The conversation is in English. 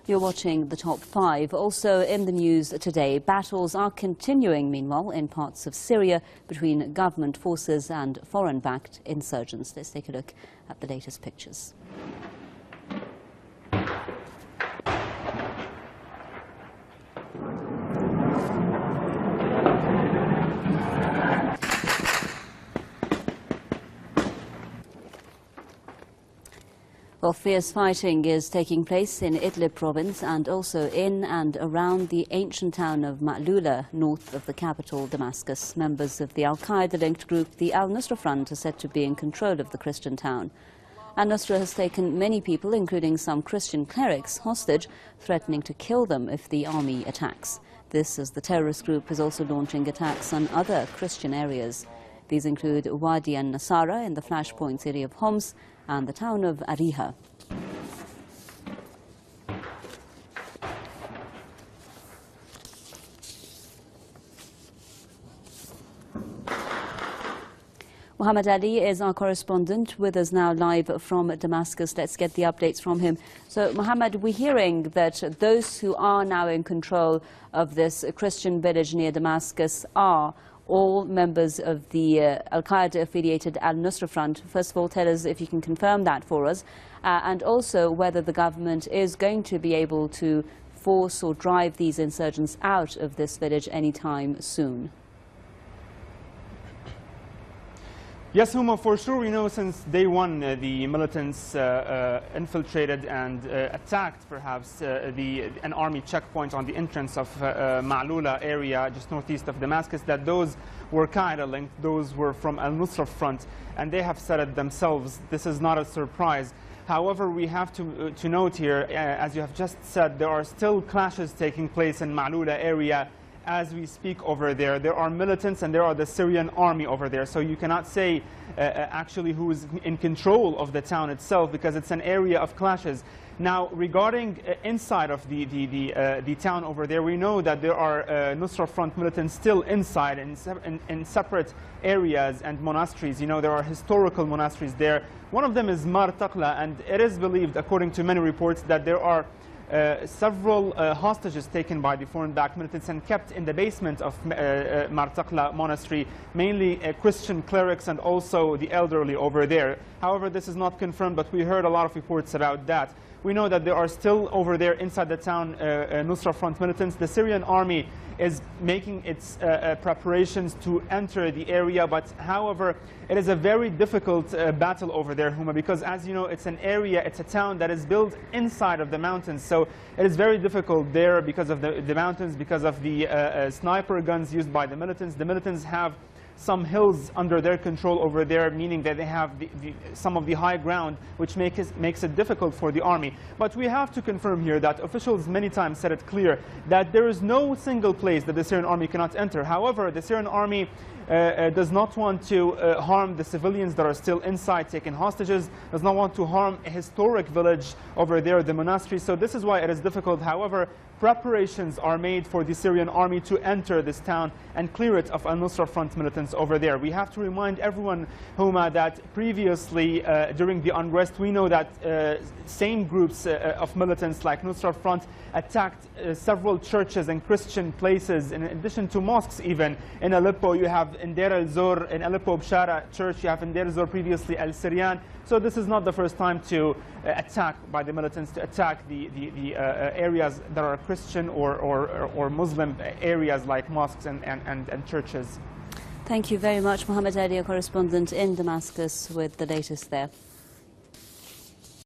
You're watching the top 5. Also in the news today, battles are continuing, meanwhile, in parts of Syria between government forces and foreign-backed insurgents. Let's take a look at the latest pictures. Well, fierce fighting is taking place in Idlib province and also in and around the ancient town of Ma'lula, north of the capital, Damascus. Members of the al-Qaeda-linked group, the al-Nusra Front, are said to be in control of the Christian town. Al-Nusra has taken many people, including some Christian clerics, hostage, threatening to kill them if the army attacks. This as the terrorist group is also launching attacks on other Christian areas. These include Wadi al-Nasara in the flashpoint city of Homs and the town of Ariha. Muhammad Ali is our correspondent with us now live from Damascus. Let's get the updates from him. So, Muhammad, we're hearing that those who are now in control of this Christian village near Damascus are all members of the al-Qaeda-affiliated al-Nusra Front. First of all, tell us if you can confirm that for us, and also whether the government is going to be able to force or drive these insurgents out of this village anytime soon. Yes, Huma, for sure we know since day one the militants infiltrated and attacked perhaps an army checkpoint on the entrance of Ma'lula area just northeast of Damascus, that those were Qaeda linked, those were from al-Nusra Front, and they have said it themselves. This is not a surprise. However, we have to note here, as you have just said, there are still clashes taking place in Ma'lula area as we speak over there. There are militants and there are the Syrian army over there. So you cannot say actually who is in control of the town itself, because it's an area of clashes. Now, regarding inside of the town over there, we know that there are Nusra Front militants still inside in separate areas and monasteries. You know, there are historical monasteries there. One of them is Mar Taqla, and it is believed, according to many reports, that there are several hostages taken by the foreign-backed militants and kept in the basement of Mar Taqla monastery, mainly Christian clerics and also the elderly over there. However, this is not confirmed, but we heard a lot of reports about that. We know that there are still over there inside the town Nusra Front militants. The Syrian army is making its preparations to enter the area, but however, it is a very difficult battle over there, Huma, because as you know, it's an area, it's a town that is built inside of the mountains, so it is very difficult there because of the mountains, because of the sniper guns used by the militants. The militants have some hills under their control over there, meaning that they have some of the high ground, which makes it difficult for the army. But we have to confirm here that officials many times said it clear that there is no single place that the Syrian army cannot enter. However, the Syrian army does not want to harm the civilians that are still inside taken hostages, does not want to harm a historic village over there, the monastery. So this is why it is difficult. However, preparations are made for the Syrian army to enter this town and clear it of al-Nusra Front militants over there. We have to remind everyone, Huma, that previously during the unrest, we know that same groups of militants like Nusra Front attacked several churches and Christian places, in addition to mosques even. In Aleppo, you have in Deir el-Zor, in Aleppo Bshara Church, you have in Deir el-Zor previously al-Siryan. So this is not the first time to attack by the militants, to attack the areas that are Christian or Muslim areas like mosques and churches. Thank you very much, Muhammad Ali, a correspondent in Damascus with the latest there.